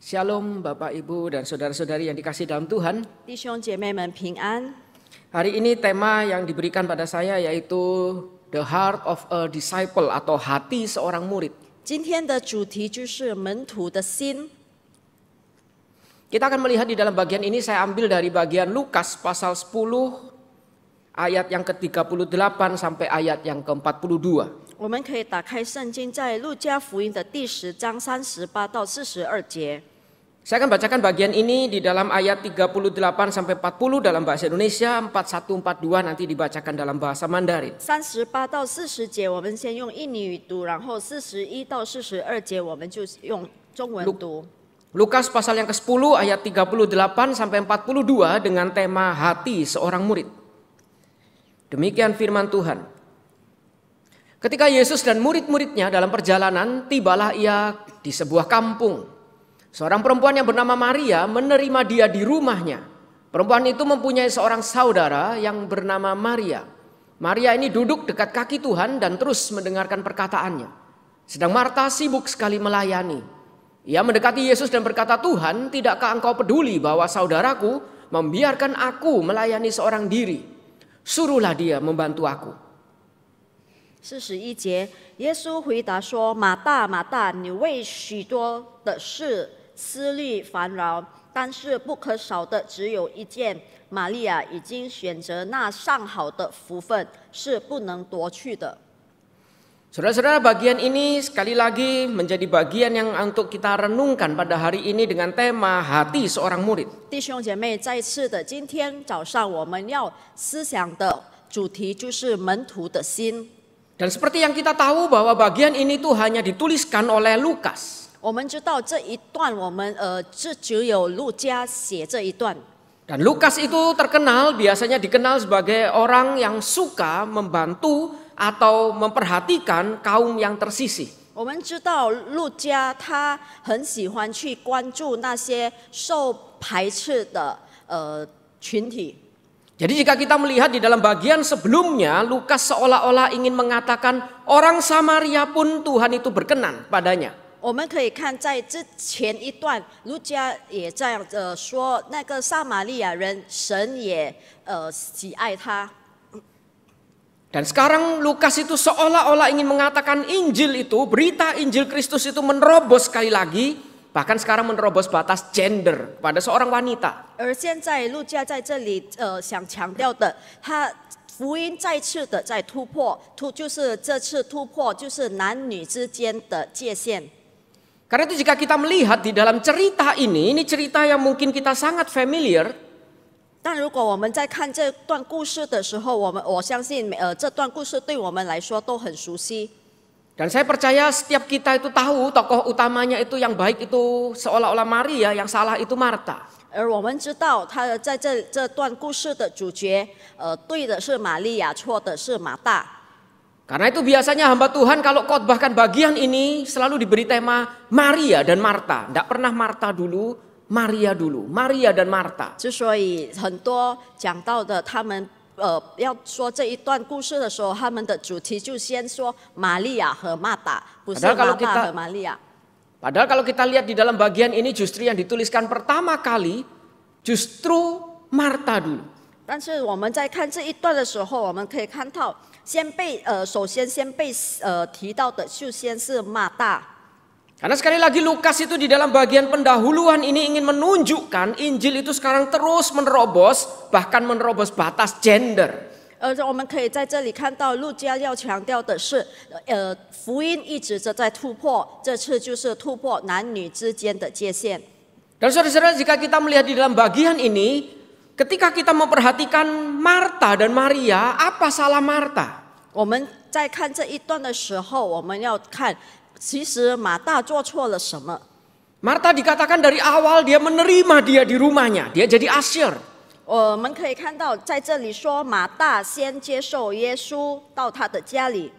Shalom Bapak Ibu dan saudara-saudari yang dikasihi dalam Tuhan. 弟兄姐妹们平安。 Hari ini tema yang diberikan pada saya yaitu The Heart of a Disciple atau hati seorang murid. 今天的主题就是门徒的心。 Kita akan melihat di dalam bagian ini saya ambil dari bagian Lukas pasal 10 ayat yang ke-38 sampai ayat yang ke-42. 我们可以打开圣经，在路加福音的第10章38到42节。 Saya akan bacakan bagian ini di dalam ayat 38 sampai 40 dalam bahasa Indonesia, 4142 nanti dibacakan dalam bahasa Mandarin. 38到40节，我们先用印尼语读，然后41到42节，我们就用中文读。 Lukas pasal yang ke-10 ayat 38 sampai 42 dengan tema hati seorang murid. Demikian firman Tuhan. Ketika Yesus dan murid-muridnya dalam perjalanan, tibalah ia di sebuah kampung. Seorang perempuan yang bernama Maria menerima dia di rumahnya. Perempuan itu mempunyai seorang saudara yang bernama Maria. Maria ini duduk dekat kaki Tuhan dan terus mendengarkan perkataannya. Sedang Marta sibuk sekali melayani. Ia mendekati Yesus dan berkata, "Tuhan, tidakkah engkau peduli bahwa saudaraku membiarkan aku melayani seorang diri? Suruhlah dia membantu aku." 41节，耶稣回答说：“马大，马大，你为许多的事思虑烦扰，但是不可少的只有一件。玛利亚已经选择那上好的福分，是不能夺去的。” Saudara-saudara, bagian ini sekali lagi menjadi bagian yang untuk kita renungkan pada hari ini dengan tema hati seorang murid. 弟兄姐妹，再次的，今天早上我们要思想的主题就是门徒的心。 Dan seperti yang kita tahu bahwa bagian ini tuh hanya dituliskan oleh Lukas. 我们知道这一段，这只有路加写这一段。 Dan Lukas itu terkenal, biasanya dikenal sebagai orang yang suka membantu atau memperhatikan kaum yang tersisih. 我们知道路加他很喜欢去关注那些受排斥的群体。 Jadi jika kita melihat di dalam bagian sebelumnya, Lukas seolah-olah ingin mengatakan orang Samaria pun Tuhan itu berkenan padanya. 我们可以看在之前一段，路加也这样说，那个撒玛利亚人，神也喜爱他。 Dan sekarang Lukas itu seolah-olah ingin mengatakan Injil itu, berita Injil Kristus itu menerobos sekali lagi, bahkan sekarang menerobos batas gender pada seorang wanita. 而现在路加在这里想强调的，他福音再次的在突破，就是这次突破就是男女之间的界限。 Karena itu jika kita melihat di dalam cerita ini cerita yang mungkin kita sangat familiar. 但如果我们在看这段故事的时候，我相信这段故事对我们来说都很熟悉。 Dan saya percaya setiap kita itu tahu tokoh utamanya itu yang baik itu seolah-olah Maria, yang salah itu Marta. 而我们知道，他在这段故事的主角，对的是玛利亚，错的是马大。 Karena itu biasanya hamba Tuhan kalau khotbahkan bagian ini selalu diberi tema Maria dan Marta. Tidak pernah Marta dulu, Maria dulu. Maria dan Marta. 之所以很多讲到的，他们要说这一段故事的时候，他们的主题就先说玛利亚和马大，不是马大和玛利亚。 Padahal kalau kita lihat di dalam bagian ini justru yang dituliskan pertama kali justru Marta dulu. 但是我们在看这一段的时候，我们可以看到，首先被提到的就先是马大。 Karena sekali lagi Lukas itu di dalam bagian pendahuluan ini ingin menunjukkan Injil itu sekarang terus menerobos, bahkan menerobos batas gender. 而我们可以在这里看到，路加要强调的是，福音一直在突破，这次就是突破男女之间的界限。 Dan saudara-saudara, jika kita melihat di dalam bagian ini, ketika kita memperhatikan Marta dan Maria, apa salah Marta? 我们在看这一段的时候，我们要看，其实马大做错了什么。 Marta dikatakan dari awal dia menerima dia di rumahnya, dia jadi asyir. 我们可以看到，在这里说马大先接受耶稣到他的家里，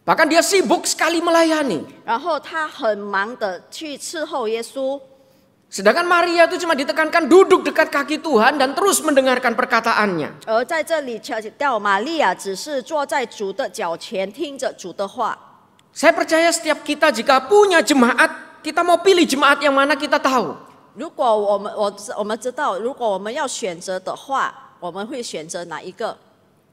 Bahkan dia sibuk sekali melayani. 然后他很忙的去伺候耶稣。 Sedangkan Maria itu cuma ditekankan duduk dekat kaki Tuhan dan terus mendengarkan perkataannya. 而在这里强调，玛利亚只是坐在主的脚前，听着主的话。 Saya percaya setiap kita jika punya jemaat kita mau pilih jemaat yang mana kita tahu. 如果我们知道，如果我们要选择的话，我们会选择哪一个？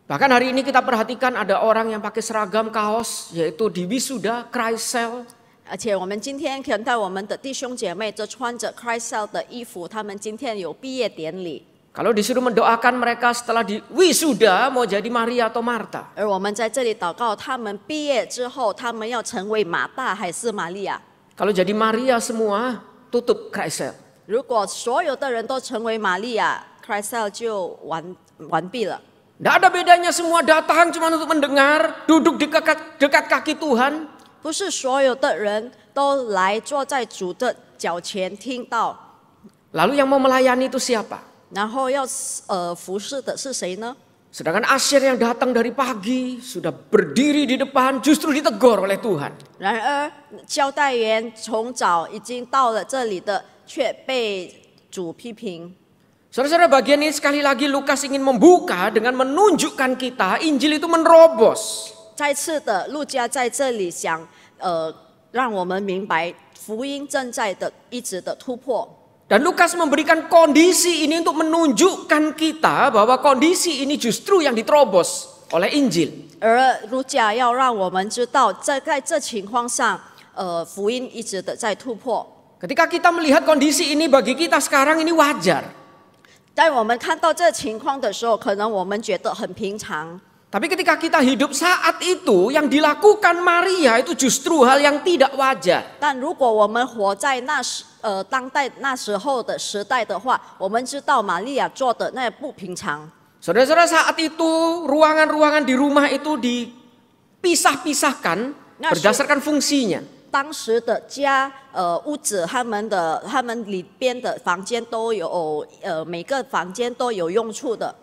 Bahkan hari ini kita perhatikan ada orang yang pakai seragam kaos, yaitu di wisuda, Christcell. 而且我们今天看到我们的弟兄姐妹都穿着 Christcell 的衣服，他们今天有毕业典礼。 Kalau disuruh mendoakan mereka setelah di wisuda mau jadi Maria atau Marta. 而我们在这里祷告，他们毕业之后，他们要成为马大还是玛利亚？ Kalau jadi Maria semua, tutup Christcell. 如果所有的人都成为玛利亚 ，Christcell 就完毕了。 Tidak ada bedanya, semua datang cuma untuk mendengar, duduk dekat kaki Tuhan. 不是所有的人都来坐在主的脚前听到， Lalu yang mau melayani itu siapa? 然后要服侍的是谁呢？ Sedangkan Asyir yang datang dari pagi sudah berdiri di depan justru ditegur oleh Tuhan. 然而交代员从早已经到了这里的，却被主批评。 Saudara-saudara, bagian ini sekali lagi Lukas ingin membuka dengan menunjukkan kita Injil itu menerobos. 再次的，路加在这里想让我们明白福音正在的一直的突破。 Dan Lukas memberikan kondisi ini untuk menunjukkan kita bahwa kondisi ini justru yang diterobos oleh Injil. 而路加要让我们知道，在这情况上，福音一直的在突破。 Ketika kita melihat kondisi ini bagi kita sekarang ini wajar. 在我们看到这情况的时候，可能我们觉得很平常。 Tapi ketika kita hidup saat itu, yang dilakukan Maria itu justru hal yang tidak wajar. 但如果我们活在当代那时候的时代的话，我们知道玛利亚做的那不平常。 Saudara-saudara, saat itu ruangan-ruangan di rumah itu dipisah-pisahkan berdasarkan fungsinya. 当时的家屋子，他们里边的房间都有每个房间都有用处的。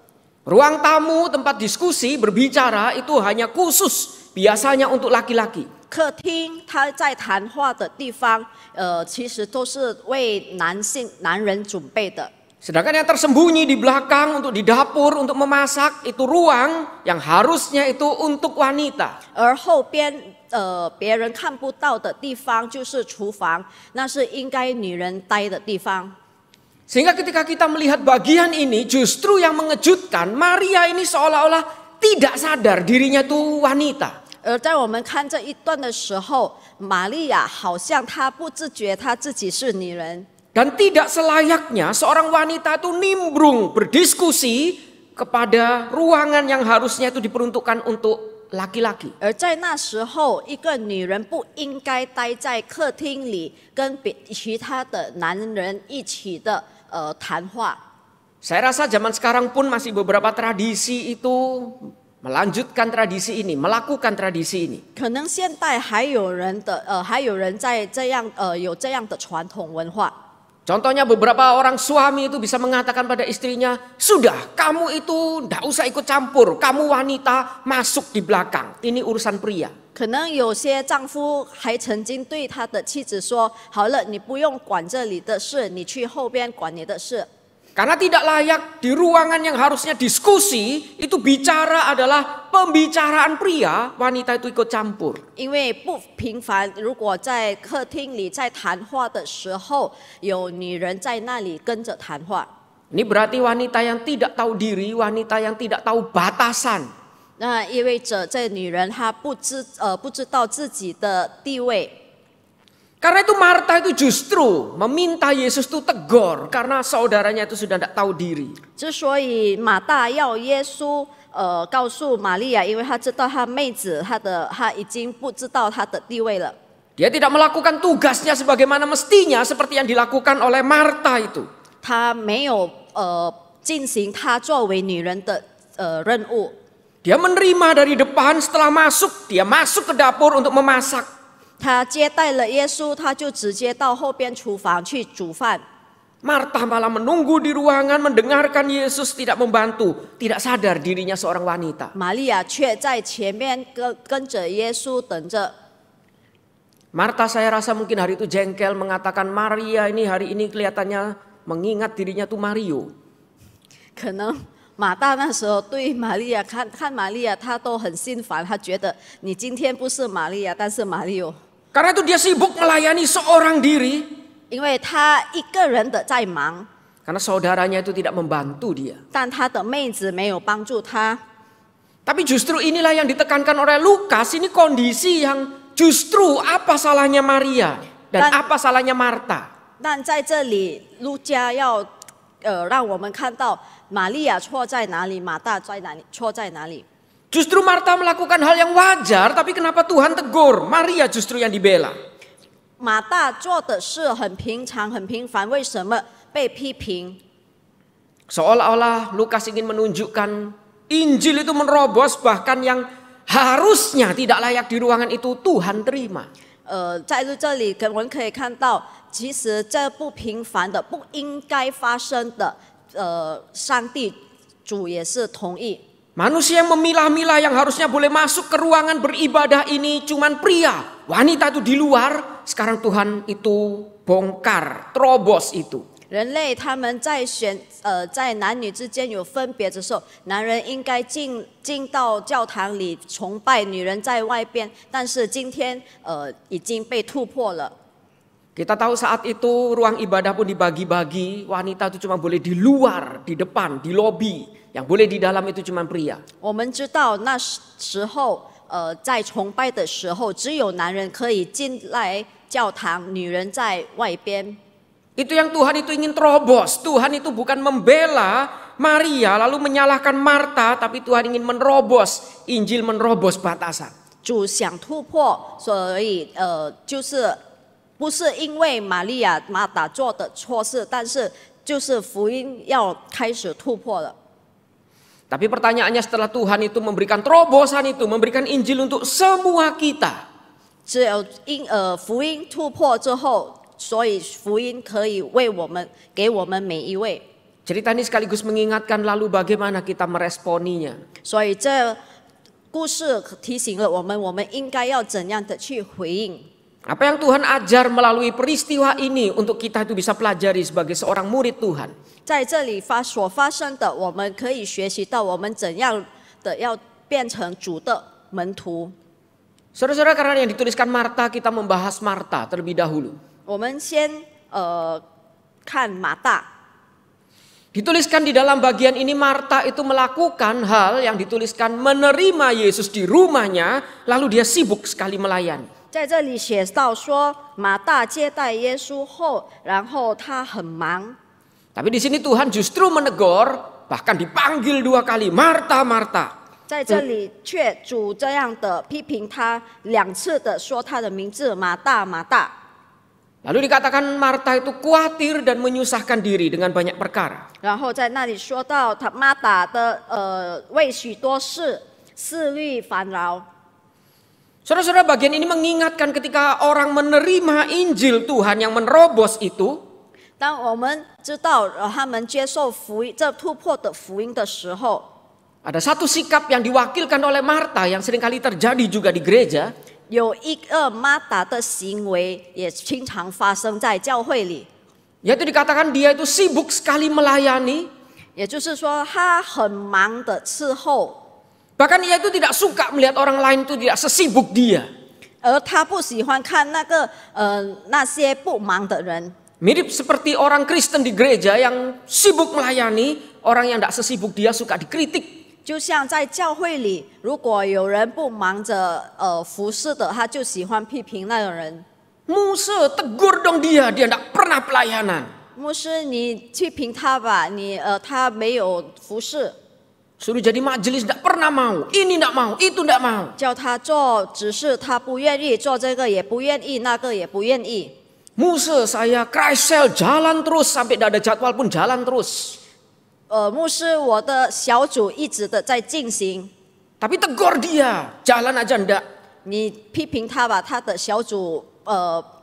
Ruang tamu, tempat diskusi, berbicara itu hanya khusus biasanya untuk laki-laki. 客厅，他在谈话的地方，其实都是为男人准备的。 Sedangkan yang tersembunyi di belakang untuk di dapur, untuk memasak, itu ruang yang harusnya itu untuk wanita. 而后边别人看不到的地方就是厨房，那是应该女人待的地方。 Sehingga ketika kita melihat bagian ini justru yang mengejutkan, Maria ini seolah-olah tidak sadar dirinya itu wanita. 而在我们看这一段的时候，玛利亚好像她不自觉她自己是女人， Dan tidak selayaknya seorang wanita itu nimbrung berdiskusi kepada ruangan yang harusnya itu diperuntukkan untuk laki-laki. 而在那时候，一个女人不应该待在客厅里跟其他的男人一起的谈话。 Saya rasa zaman sekarang pun masih beberapa tradisi itu melanjutkan tradisi ini, melakukan tradisi ini. 可能现代还有人在有这样的传统文化。 Contohnya beberapa orang suami itu bisa mengatakan pada istrinya, sudah kamu itu tidak usah ikut campur, kamu wanita masuk di belakang, ini urusan pria. 可能有些丈夫还曾经对他的妻子说：“好了，你不用管这里的事，你去后边管你的事。” Karena tidak layak di ruangan yang harusnya diskusi, itu bicara adalah pembicaraan pria, wanita itu ikut campur. 因为不平凡，如果在客厅里在谈话的时候，有女人在那里跟着谈话， Ini berarti wanita yang tidak tahu diri, wanita yang tidak tahu batasan. 那意味着这女人她不知道自己的地位。 Karena itu Marta itu justru meminta Yesus itu tegur karena saudaranya itu sudah tidak tahu diri. 之所以马大要耶稣告诉玛利亚，因为他知道他妹子他已经不知道他的地位了。 Dia tidak melakukan tugasnya sebagaimana mestinya seperti yang dilakukan oleh Marta itu. 他没有进行他作为女人的任务。 Dia menerima dari depan, setelah masuk dia masuk ke dapur untuk memasak. 他接待了耶稣，他就直接到后边厨房去煮饭。 Marta malah menunggu di ruangan mendengarkan Yesus, tidak membantu, tidak sadar dirinya seorang wanita. 玛利亚却在前面跟着耶稣等着。 Marta saya rasa mungkin hari itu jengkel mengatakan Maria ini hari ini kelihatannya mengingat dirinya tuh Mario. 可能马大那时候对玛利亚看玛利亚，他都很心烦，他觉得你今天不是玛利亚，但是玛利欧。Karena itu dia sibuk melayani seorang diri. 因为他一个人的在忙， Karena saudaranya itu tidak membantu dia. 但他的妹子没有帮助他。 Tapi justru inilah yang ditekankan oleh Lukas. Ini kondisi yang justru apa salahnya Maria dan apa salahnya Marta. 但在这里，路加要让我们看到玛利亚错在哪里，马大在哪里，错在哪里。 Justru Marta melakukan hal yang wajar, tapi kenapa Tuhan tegur? Maria justru yang dibela. 马大做的事很平常、很平凡，为什么被批评？ Seolah-olah Lukas ingin menunjukkan Injil itu menerobos, bahkan yang harusnya tidak layak di ruangan itu Tuhan terima. 在这里我们可以看到，其实这不平凡的、不应该发生的，上帝主也是同意。 Manusia yang memilah-milah yang harusnya boleh masuk ke ruangan beribadah ini cuman pria. Wanita itu di luar, sekarang Tuhan itu bongkar, terobos itu. 人类他们在男女之间有分别的时候，男人应该进到教堂里崇拜，女人在外边。但是今天已经被突破了。 Kita tahu saat itu ruang ibadah pun dibagi-bagi, wanita itu cuma boleh di luar, di depan, di lobi. Yang boleh di dalam itu cuma pria. 我们知道那时候在崇拜的时候，只有男人可以进来教堂，女人在外边。 Itu yang Tuhan itu ingin terobos. Tuhan itu bukan membela Maria lalu menyalahkan Marta, tapi Tuhan ingin menerobos, Injil menerobos batasan. 主想突破，所以就是不是因为玛利亚、马大做的错事，但是就是福音要开始突破了。 Tapi pertanyaannya setelah Tuhan itu memberikan terobosan itu, memberikan Injil untuk semua kita. 只有福音突破之后，所以福音可以为我们给我们每一位。 Cerita ini sekaligus mengingatkan lalu bagaimana kita meresponinya. 所以这故事提醒了我们应该要怎样的去回应。 Apa yang Tuhan ajar melalui peristiwa ini untuk kita itu bisa pelajari sebagai seorang murid Tuhan. 在这里所发生的，我们可以学习到我们怎样的要变成主的门徒。 Saudara-saudara, karena yang dituliskan Marta, kita membahas Marta terlebih dahulu. 我们先看马大。 Dituliskan di dalam bagian ini Marta itu melakukan hal yang dituliskan menerima Yesus di rumahnya, lalu dia sibuk sekali melayani. 在这里写到说，马大接待耶稣后，然后他很忙。 Tapi di sini Tuhan justru menegur, bahkan dipanggil 2 kali, Marta, Marta. 在这里却主这样的批评他2次的说他的名字马大马大。 Lalu dikatakan Marta itu khawatir dan menyusahkan diri dengan banyak perkara. 然后在那里说到他马大的为许多事思虑烦扰。 Saudara-saudara, bagian ini mengingatkan ketika orang menerima Injil Tuhan yang menerobos itu. 当我们知道他们接受福音这突破的福音的时候， Ada satu sikap yang diwakilkan oleh Marta yang seringkali terjadi juga di gereja. 有一个马大的行为也经常发生在教会里， Yaitu dikatakan dia itu sibuk sekali melayani. 也就是说他很忙的伺候， Bahkan ia itu tidak suka melihat orang lain itu tidak sesibuk dia. 而他不喜欢看那些不忙的人。 Mirip seperti orang Kristen di gereja yang sibuk melayani, orang yang tidak sesibuk dia suka dikritik. 就像在教会里，如果有人不忙着服侍的，他就喜欢批评那个人。 Musa tegur dong dia tidak pernah pelayanan. 牧师，你批评他吧，他没有服侍， Suruh jadi majelis tidak pernah mau, ini tidak mau, itu tidak mau. 叫他做指示，他不愿意做这个，也不愿意那个，也不愿意。 Musa saya Kreisel jalan terus sampai tidak ada jadwal pun jalan terus. 牧师，我的小组一直的在进行， Tapi tegur dia, jalan aja ndak. 你批评他吧，他的小组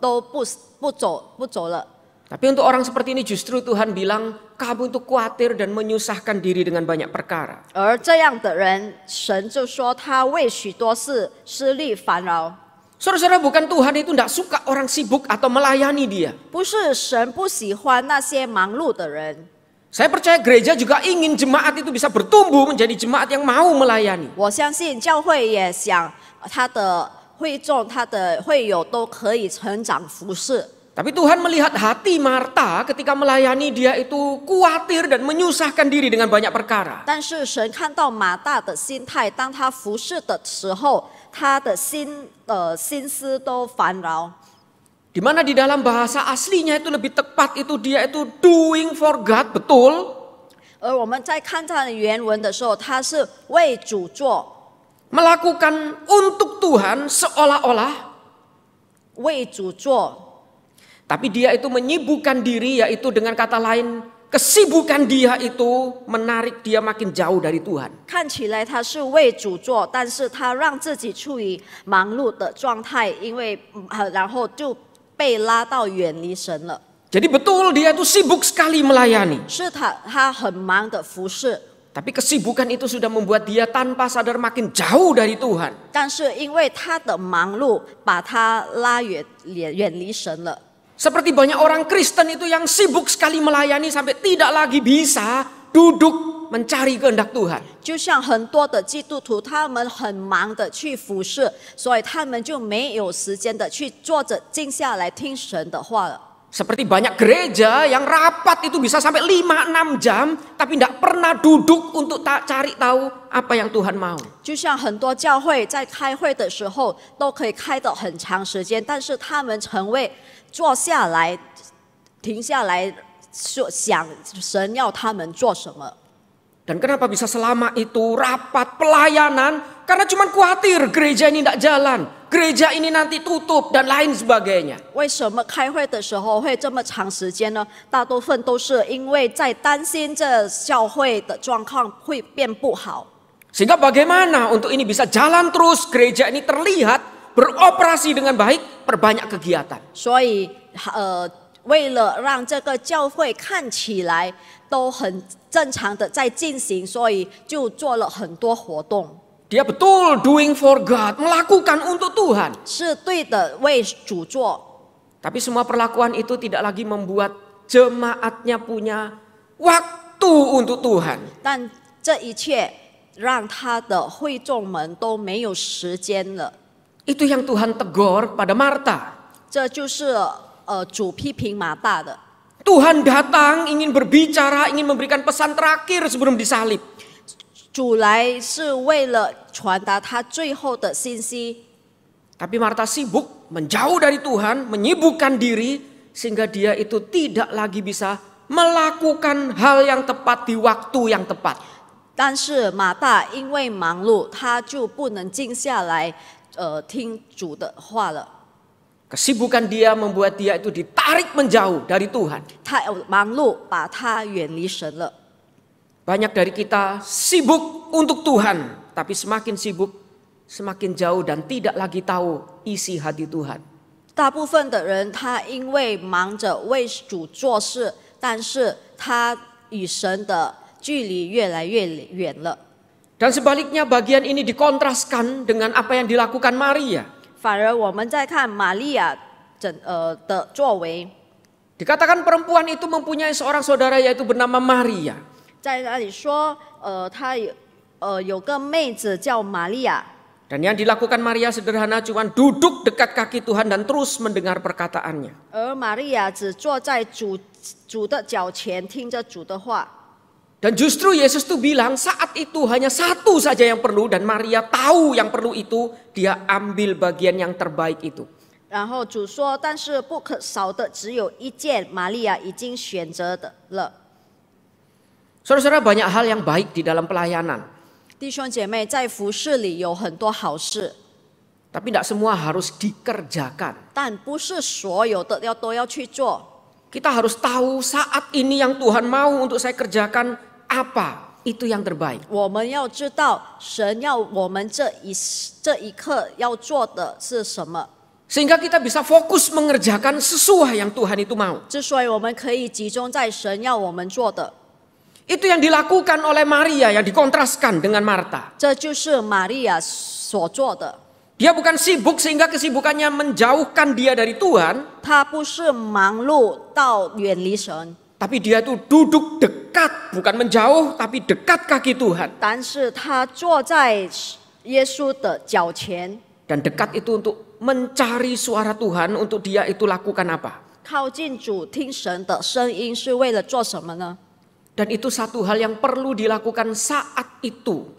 都不走了。 Tapi untuk orang seperti ini justru Tuhan bilang, kamu itu khawatir dan menyusahkan diri dengan banyak perkara. 而这样的人，神就说他为许多事思虑烦扰。 Saudara-saudara, bukan Tuhan itu tidak suka orang sibuk atau melayani dia. 不是神不喜欢那些忙碌的人， Saya percaya gereja juga ingin jemaat itu bisa bertumbuh menjadi jemaat yang mau melayani. 我相信教会也想他的会众他的会友都可以成长服侍。 Tapi Tuhan melihat hati Marta ketika melayani dia itu khawatir dan menyusahkan diri dengan banyak perkara. 但是神看到马大的心态，当他服侍的时候，他的心思都烦扰。 Di mana di dalam bahasa aslinya itu lebih tepat itu dia itu doing for God, betul. 而我们在看他的原文的时候，他是为主做， Melakukan untuk Tuhan seolah-olah. 为主做。 Tapi dia itu menyibukkan diri, yaitu dengan kata lain kesibukan dia itu menarik dia makin jauh dari Tuhan. 看起来他是为主做，但是他让自己处于忙碌的状态，因为然后就被拉到远离神了。 Jadi betul dia itu sibuk sekali melayani. 是他很忙的服侍， Tapi kesibukan itu sudah membuat dia tanpa sadar makin jauh dari Tuhan. 但是因为他的忙碌，把他拉远离神了。 Seperti banyak orang Kristen itu yang sibuk sekali melayani sampai tidak lagi bisa duduk mencari kehendak Tuhan. 就像很多的基督徒，他们很忙的去服侍，所以他们就没有时间的去坐着静下来听神的话了。 Seperti banyak gereja yang rapat itu bisa sampai 5-6 jam, tapi tidak pernah duduk untuk cari tahu apa yang Tuhan mau. 就像很多教会在开会的时候都可以开得很长时间，但是他们从未坐下来、停下来想神要他们做什么。 Dan kenapa bisa selama itu rapat pelayanan? Karena cuma khawatir gereja ini tidak jalan, gereja ini nanti tutup dan lain sebagainya. 为什么开会的时候会这么长时间呢？大部分都是因为在担心这教会的状况会变不好。 Sehingga bagaimana untuk ini bisa jalan terus, gereja ini terlihat beroperasi dengan baik, perbanyak kegiatan. 所以为了让这个教会看起来都很正常的在进行，所以就做了很多活动。 Dia betul doing for God, melakukan untuk Tuhan. 是对的，为主做。 Tapi semua perlakuan itu tidak lagi membuat jemaatnya punya waktu untuk Tuhan. 但这一切让他的会众们都没有时间了。 Itu yang Tuhan tegur pada Marta. 这就是主批评马大的。 Tuhan datang ingin berbicara, ingin memberikan pesan terakhir sebelum disalib. 主来是为了传达他最后的信息， Tapi Marta sibuk, menjauh dari Tuhan, menyibukkan diri, sehingga dia itu tidak lagi bisa melakukan hal yang tepat di waktu yang tepat. 但是马大因为忙碌，他就不能静下来听主的话了。 Kesibukan dia membuat dia itu ditarik menjauh dari Tuhan. 他忙碌把他远离神了。 Banyak dari kita sibuk untuk Tuhan, tapi semakin sibuk, semakin jauh dan tidak lagi tahu isi hati Tuhan. 大部分的人他因为忙着为主做事，但是他与神的距离越来越远了。 Dan sebaliknya bagian ini dikontraskan dengan apa yang dilakukan Maria. 反而我们在看玛利亚的作为， Dikatakan perempuan itu mempunyai seorang saudara yaitu bernama Maria. 在那里说，她有个妹子叫玛利亚， Dan yang dilakukan Maria sederhana cuma duduk dekat kaki Tuhan dan terus mendengar perkataannya. 而玛利亚只坐在主的脚前，听着主的话。 Dan justru Yesus tuh bilang saat itu hanya satu saja yang perlu dan Maria tahu yang perlu itu, dia ambil bagian yang terbaik itu. 然后主说，但是不可少的只有一件，玛利亚已经选择的了。 Saudara-saudara, banyak hal yang baik di dalam pelayanan. 弟兄姐妹，在服事里有很多好事， Tapi tidak semua harus dikerjakan. 但不是所有的都要去做。 Kita harus tahu saat ini yang Tuhan mau untuk saya kerjakan apa. Itu yang terbaik. 我们要知道，神要我们这一刻要做的是什么。 Sehingga kita bisa fokus mengerjakan sesuai yang Tuhan itu mau. 之所以我们可以集中在神要我们做的， Itu yang dilakukan oleh Maria yang dikontraskan dengan Marta. 这就是玛利亚所做的。 Dia bukan sibuk sehingga kesibukannya menjauhkan dia dari Tuhan. 她不是忙碌到远离神， Tapi dia itu duduk dekat, bukan menjauh tapi dekat kaki Tuhan. 但是她坐在耶稣的脚前， Dan dekat itu untuk mencari suara Tuhan, untuk dia itu lakukan apa? 靠近主听神的声音是为了做什么呢？ Dan itu satu hal yang perlu dilakukan saat itu.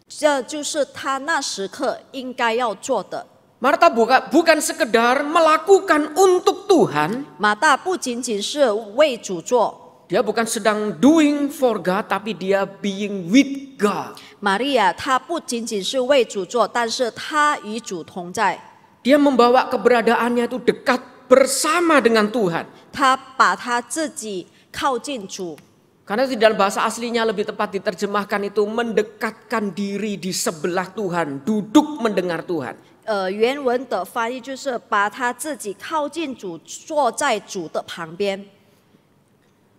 这就是他那时刻应该要做的。 Marta bukan sekedar melakukan untuk Tuhan. 马大不仅仅是为主做， Dia bukan sedang doing for God, tapi dia being with God. 玛利亚她不仅仅是为主做，但是她与主同在， Dia membawa keberadaannya itu dekat bersama dengan Tuhan. 她把她自己靠近主。 Karena di dalam bahasa aslinya lebih tepat diterjemahkan itu mendekatkan diri di sebelah Tuhan, duduk mendengar Tuhan. 原文的翻译就是把她自己靠近主，坐在主的旁边。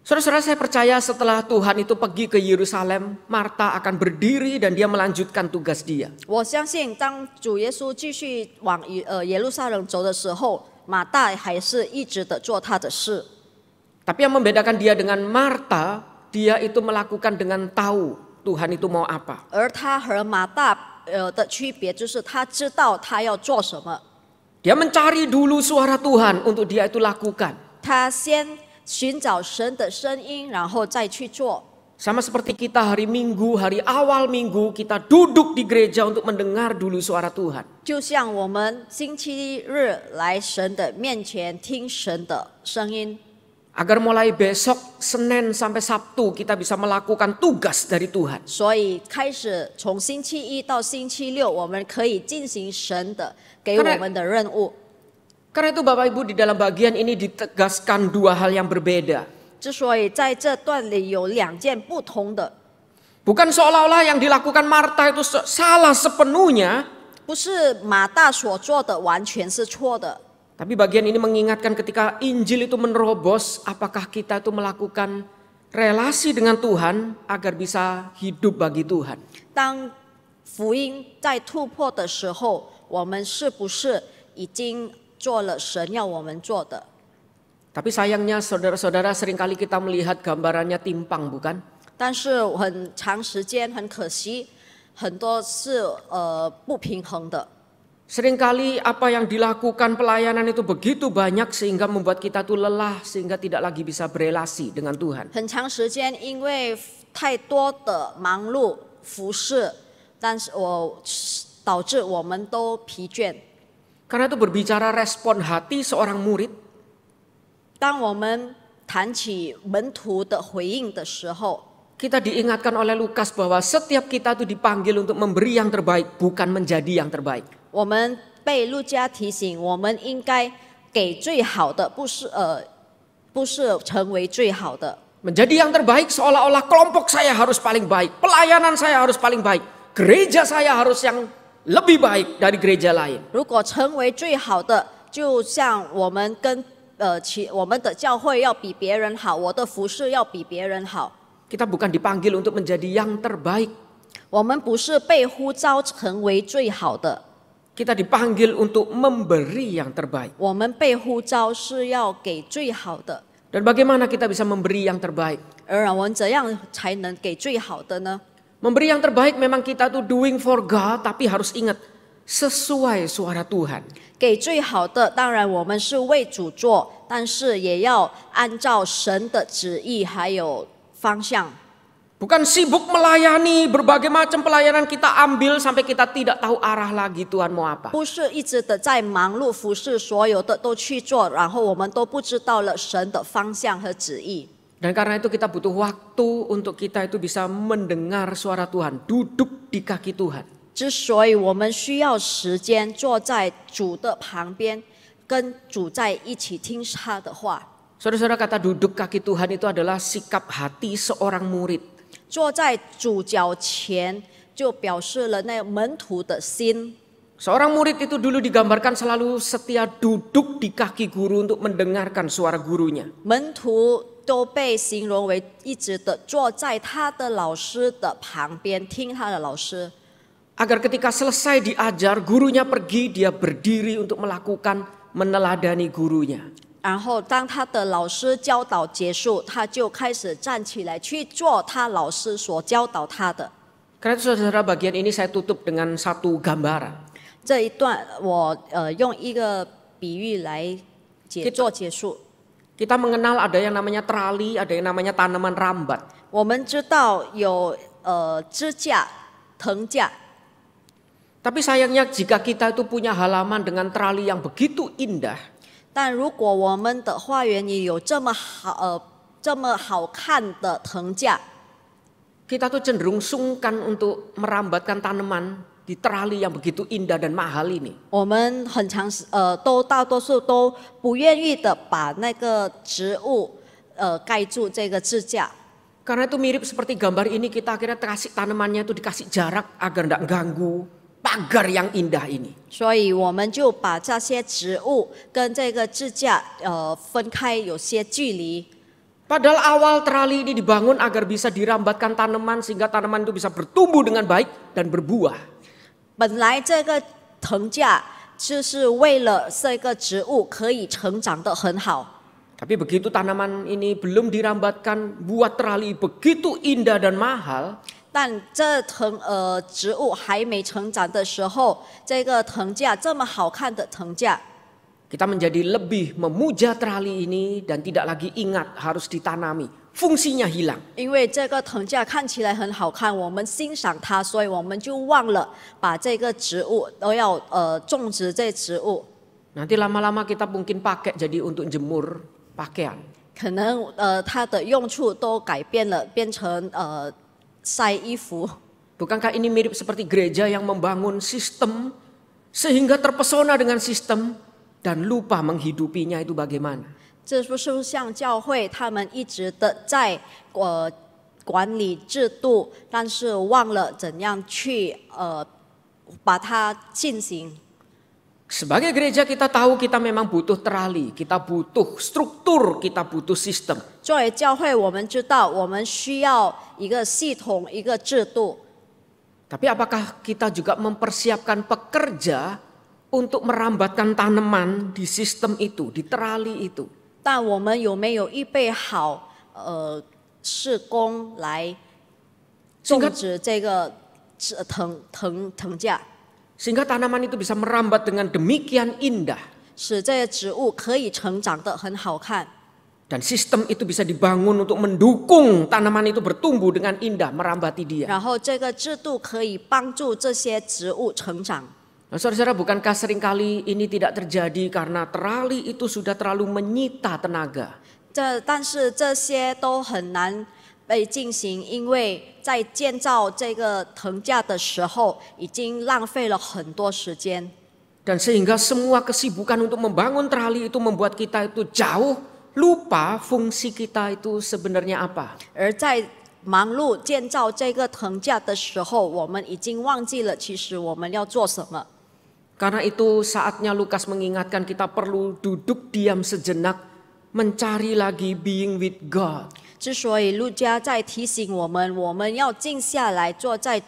Saudara-saudara, saya percaya setelah Tuhan itu pergi ke Yerusalem, Marta akan berdiri dan dia melanjutkan tugas dia. 我相信，当主耶稣继续往耶路撒冷走的时候，马大还是一直的做他的事。 Tapi yang membedakan dia dengan Marta, dia itu melakukan dengan tahu Tuhan itu mau apa. 而他和马大的区别就是他知道他要做什么， Dia mencari dulu suara Tuhan untuk dia itu lakukan. 他先寻找神的声音，然后再去做。 Sama seperti kita hari Minggu, hari awal Minggu, kita duduk di gereja untuk mendengar dulu suara Tuhan. 就像我们星期日来神的面前听神的声音， Agar mulai besok, Senin sampai Sabtu, kita bisa melakukan tugas dari Tuhan. 所以开始从星期一到星期六，我们可以进行神的给我们的任务。 Karena itu Bapak Ibu, di dalam bagian ini ditegaskan dua hal yang berbeda. 之所以在这段里有两件不同的， Bukan seolah-olah yang dilakukan Marta itu salah sepenuhnya. 不是马大所做的完全是错的。 Tapi bagian ini mengingatkan ketika Injil itu menerobos, apakah kita itu melakukan relasi dengan Tuhan agar bisa hidup bagi Tuhan. 当福音在突破的时候，我们是不是已经做了神要我们做的？ Tapi sayangnya saudara-saudara, seringkali kita melihat gambarannya timpang, bukan? 但是很长时间很可惜，很多是不平衡的。 Seringkali apa yang dilakukan pelayanan itu begitu banyak sehingga membuat kita tuh lelah, sehingga tidak lagi bisa berelasi dengan Tuhan. 很长时间因为太多的忙碌服侍，但是导致我们都疲倦。 Karena itu berbicara respon hati seorang murid, 当我们谈起门徒的回应的时候， kita diingatkan oleh Lukas bahwa setiap kita itu dipanggil untuk memberi yang terbaik, bukan menjadi yang terbaik. 我们被路加提醒，我们应该给最好的，不是成为最好的。 Menjadi yang terbaik seolah-olah kelompok saya harus paling baik, pelayanan saya harus paling baik, gereja saya harus yang lebih baik dari gereja lain. 如果成为最好的，就像我们我们的教会要比别人好，我的服侍要比别人好。 Kita bukan dipanggil untuk menjadi yang terbaik. 我们不是被呼召成为最好的， Kita dipanggil untuk memberi yang terbaik. 我们被呼召是要给最好的。 Dan bagaimana kita bisa memberi yang terbaik? 而我们怎样才能给最好的呢？ Memberi yang terbaik memang kita tuh doing for God, tapi harus ingat sesuai suara Tuhan. 给最好的，当然我们是为主做，但是也要按照神的旨意还有方向。 Bukan sibuk melayani, berbagai macam pelayanan kita ambil sampai kita tidak tahu arah lagi Tuhan mau apa. 不是一直的在忙碌服侍，所有的都去做，然后我们都不知道了神的方向和旨意。 Dan karena itu kita butuh waktu untuk kita itu bisa mendengar suara Tuhan, duduk di kaki Tuhan. 之所以我们需要时间坐在主的旁边，跟主在一起听他的话。 Saudara-saudara, kata duduk kaki Tuhan itu adalah sikap hati seorang murid. 坐在主脚前，就表示了那门徒的心。 Seorang murid itu dulu digambarkan selalu setia duduk di kaki guru untuk mendengarkan suara gurunya. 门徒都被形容为一直的坐在他的老师的旁边，听他的老师。 Agar ketika selesai diajar, gurunya pergi, dia berdiri untuk melakukan meneladani gurunya. 然后当他的老师教导结束，他就开始站起来去做他老师所教导他的。 Karena itu saudara, bagian ini saya tutup dengan satu gambaran. 这一段我用一个比喻来做结束。 Kita mengenal ada yang namanya terali, ada yang namanya tanaman rambat. 我们知道有支架、藤架， Tapi sayangnya jika kita itu punya halaman dengan terali yang begitu indah, 但如果我们的花园里有这么好看的藤架， kita tuh cenderung sungkan untuk merambatkan tanaman di terali yang begitu indah dan mahal ini. 我们大多数都不愿意的把那个植物盖住这个支架。 Karena itu mirip seperti gambar ini, kita akhirnya kasih tanamannya itu dikasih jarak agar tidak ganggu pagar yang indah ini. 所以我们就把这些植物跟这个支架分开，有些距离。 Padahal awal terali ini dibangun agar bisa dirambatkan tanaman sehingga tanaman itu bisa bertumbuh dengan baik dan berbuah. 本来这个藤架就是为了这个植物可以成长得很好。 Tapi begitu tanaman ini belum dirambatkan, buat terali begitu indah dan mahal, 但这植物还没成长的时候，这个藤架这么好看的藤架， kita menjadi lebih memuja terali ini dan tidak lagi ingat harus ditanami. Fungsinya hilang. 因为这个藤架看起来很好看，我们欣赏它，所以我们就忘了把这个植物都要种植这植物。 Nanti lama-lama kita mungkin pakai jadi untuk jemur pakaian. 可能它的用处都改变了，变成晒衣服。 Bukankah ini mirip seperti gereja yang membangun sistem sehingga terpesona dengan sistem dan lupa menghidupinya itu bagaimana? 这不是像教会，他们一直的在管理制度，但是忘了怎样去把它进行。 Sebagai gereja kita tahu kita memang butuh terali, kita butuh struktur, kita butuh sistem. 作为教会，我们知道我们需要一个系统、一个制度。 Tapi apakah kita juga mempersiapkan pekerja untuk merambatkan tanaman di sistem itu, di terali itu? 但我们有没有预备好事工来种植这个藤架？ Sehingga tanaman itu bisa merambat dengan demikian indah. 使这些植物可以成长得很好看。 Dan sistem itu bisa dibangun untuk mendukung tanaman itu bertumbuh dengan indah, merambati dia. 然后这个制度可以帮助这些植物成长。 Nah, saudara-saudara, bukankah seringkali ini tidak terjadi karena terali itu sudah terlalu menyita tenaga? 但是这些都很难被进行，因为在建造这个藤架的时候，已经浪费了很多时间。 Dan sehingga semua kesibukan untuk membangun terali itu membuat kita itu jauh lupa fungsi kita itu sebenarnya apa. 而在忙碌建造这个藤架的时候，我们已经忘记了其实我们要做什么。 Karena itu saatnya Lukas mengingatkan kita perlu duduk diam sejenak, mencari lagi being with God. 之所以路加在提醒我们，我们要静下来，坐在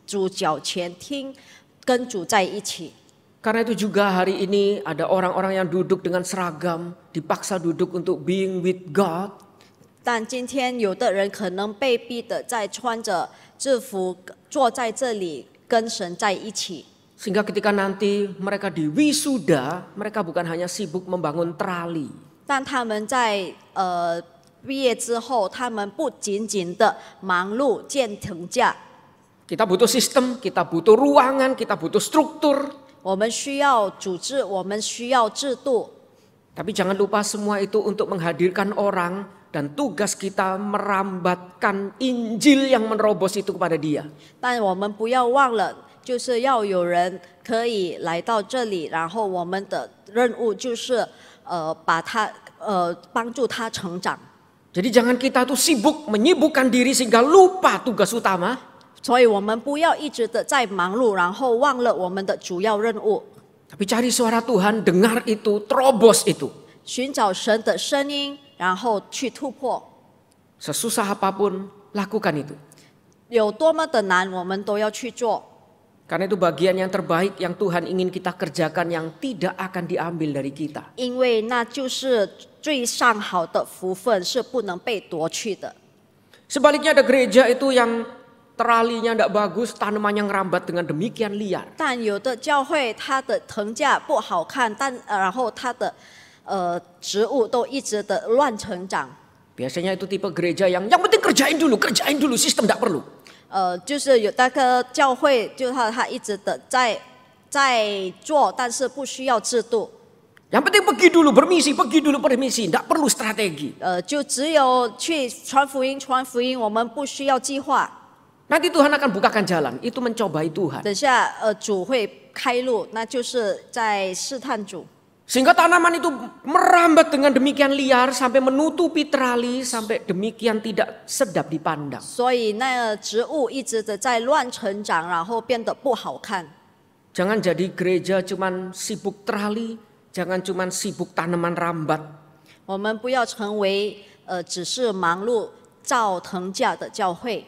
主脚前听，跟主在一起。 Karena itu juga hari ini ada orang-orang yang duduk dengan seragam, dipaksa duduk untuk being with God. 但今天有的人可能被逼的在穿着制服坐在这里跟神在一起。 Sehingga ketika nanti mereka di wisuda, mereka bukan hanya sibuk membangun terali. 但他们在毕业之后，他们不仅仅的忙碌建藤架。 Kita butuh sistem, kita butuh ruangan, kita butuh struktur. 我们需要组织，我们需要制度。 Tapi jangan lupa semua itu untuk menghadirkan orang dan tugas kita merambatkan Injil yang menerobos itu kepada dia. 但我们不要忘了，就是要有人可以来到这里，然后我们的任务就是把他帮助他成长。 Jadi jangan kita tuh sibuk menyibukkan diri sehingga lupa tugas utama. 所以我们不要一直的在忙碌，然后忘了我们的主要任务。 Tapi cari suara Tuhan, dengar itu, terobos itu. 寻找神的声音，然后去突破。 Sesusah apapun, lakukan itu. 有多么的难，我们都要去做。 Karena itu bagian yang terbaik yang Tuhan ingin kita kerjakan yang tidak akan diambil dari kita. 因为那就是最上好的福分，是不能被夺去的。 Sebaliknya ada gereja itu yang teralinya tidak bagus, tanamannya ngerambat dengan demikian liar. 但有的教会它的藤架不好看，然后它的植物都一直的乱成长。 Biasanya itu tipe gereja yang penting kerjain dulu, sistem tidak perlu. 就是有那个教会，就是他一直的在做，但是不需要制度。 Yang penting pergi dulu bermisi, tidak perlu strategi. 就只有去传福音，我们不需要计划。 Nanti Tuhan akan bukakan jalan, itu mencobai Tuhan. 等下主会开路，那就是在试探主。 Sehingga tanaman itu merambat dengan demikian liar sampai menutupi terali, sampai demikian tidak sedap dipandang. 所以那个植物一直的在乱成长，然后变得不好看。 Jangan jadi gereja cuman sibuk terali, jangan cuman sibuk tanaman rambat. 我们不要成为只是忙碌造藤架的教会。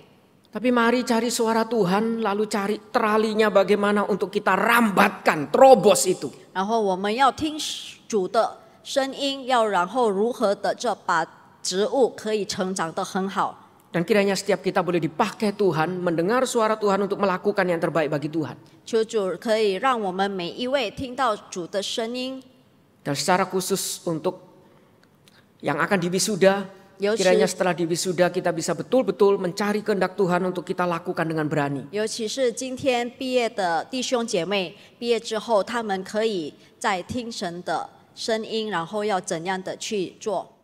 Tapi mari cari suara Tuhan, lalu cari teralinya bagaimana untuk kita rambatkan, terobos itu. 然后我们要听主的声音，然后如何的把植物可以成长得很好。 Dan kiranya setiap kita boleh dipakai Tuhan, mendengar suara Tuhan untuk melakukan yang terbaik bagi Tuhan. 求主可以让我们每一位听到主的声音。 Dan secara khusus untuk yang akan diwisuda, kiranya setelah diwisuda kita bisa betul-betul mencari kehendak Tuhan untuk kita lakukan dengan berani. 尤其是今天毕业的弟兄姐妹，毕业之后他们可以在听神的声音，然后要怎样的去做。